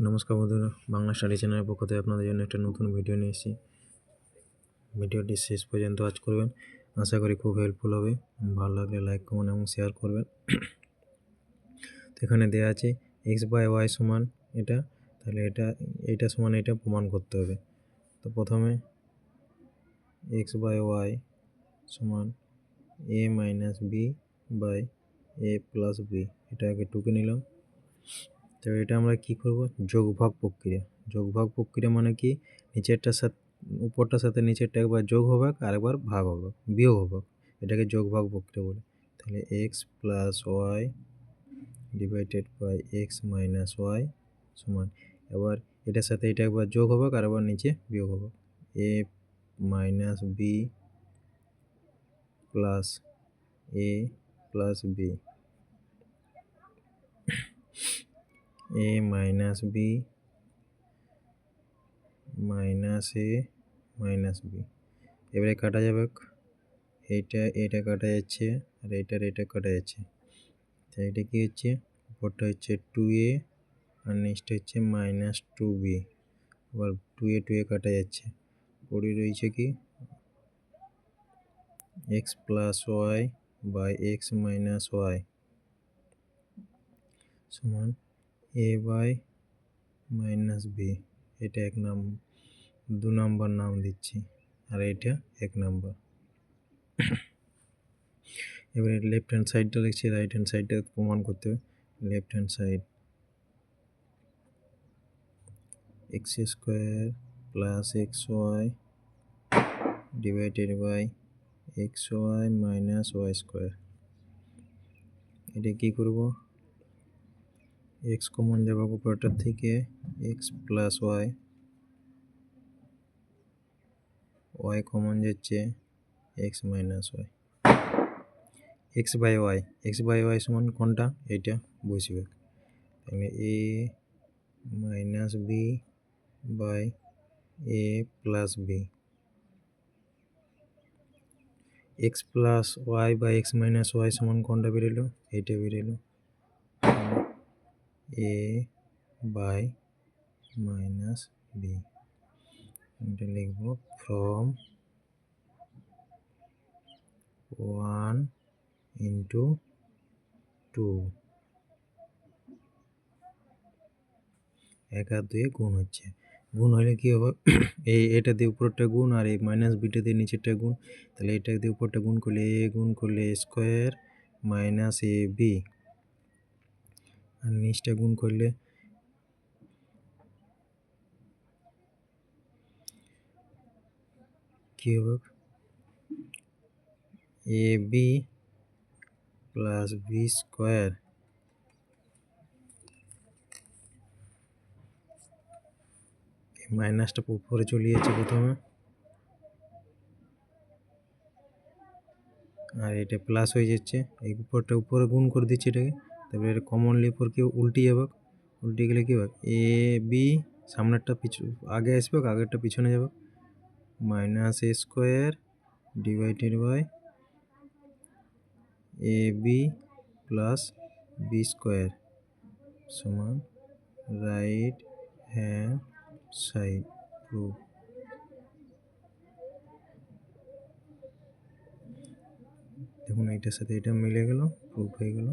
নমস্কার বন্ধুরা, বাংলা স্টাডি চ্যানেলের পক্ষ থেকে আপনাদের জন্য একটা নতুন ভিডিও নিয়ে এসেছি। ভিডিওটি শেষ পর্যন্ত ওয়াচ করবেন, আশা করি খুব হেল্পফুল হবে। ভালো লাগলে লাইক, কমেন্ট এবং শেয়ার করবেন। তো এখানে দেওয়া আছে x/y সমান এটা, তাহলে এটা সমান এটা প্রমাণ করতে হবে। তো প্রথমে x/y সমান a - b/a + b, এটা আগে টুকে নিলাম। তো এটা আমরা কি করব, যোগভাগ প্রক্রিয়া। যোগভাগ প্রক্রিয়া মানে কি, নিচেরটার সাথে উপরটার সাথে নিচেরটা একবার যোগ হবে আর একবার ভাগ হবে, বিয়োগ হবে, এটাকে যোগভাগ প্রক্রিয়া বলে। তাহলে x + y divided by x - y সমান, এবার এটার সাথে এটা একবার যোগ হবে আর একবার নিচে বিয়োগ হবে, a - b plus a plus b, a - b minus a minus b। এবারে কাটা যাবে, এটা কাটা যাচ্ছে আর এটা কাটা যাচ্ছে। তাই এটা কি হচ্ছে, উপরটা হচ্ছে 2a আর নেক্সট হচ্ছে -2b। আবার 2a কাটা যাচ্ছে, পড়ে রয়েছে কি x + y by x - y সমান a/-b। এটা 2 নম্বর নাম দিচ্ছি আর এটা 1 নম্বর। এবারে লেফট হ্যান্ড সাইডটা লিখছি, রাইট হ্যান্ড সাইডটা প্রমাণ করতে হবে। Left hand side x² + xy divided by xy - y²। এটা কি করব, x কমন যাবে উপরটার থেকে, x + y কমন যাচ্ছে x - y। x/y সমান কোনটা, এটা বসবে। তাহলে a - b/a + b, x + y/x - y সমান কোনটা বেরোলো, এটা বেরোলো, a/-b। এটা লিখবো ফ্রম 1 into 2, 1 আর 2 গুণ হচ্ছে। গুণ হলে কি হবে, এটা দিয়ে উপরটা গুণ আর এই -bটা দিয়ে নিচেরটা গুণ। তাহলে এটা দিয়ে উপরটা গুণ করলে a গুণ করলে a² - ab, আর নিচটা গুণ করলে কি হবে, ab + b²। মাইনাসটা উপরে চলে যাচ্ছে প্রথমে, আর এটা প্লাস হয়ে যাচ্ছে, এই উপরটা উপরে গুণ করে দিচ্ছে এটাকে। তারপরে এটা কমনলি উপর কি উল্টে যাবে, উল্টে গেলে কি হবে, এ বি সামনেরটা আগে আসবে, আগেরটা পিছনে যাবে, -a² divided by ab + b² সমান রাইট হ্যান্ড সাইড প্রুফ। দেখুন এটার সাথে এটা মিলে গেল, প্রুফ হয়ে গেল।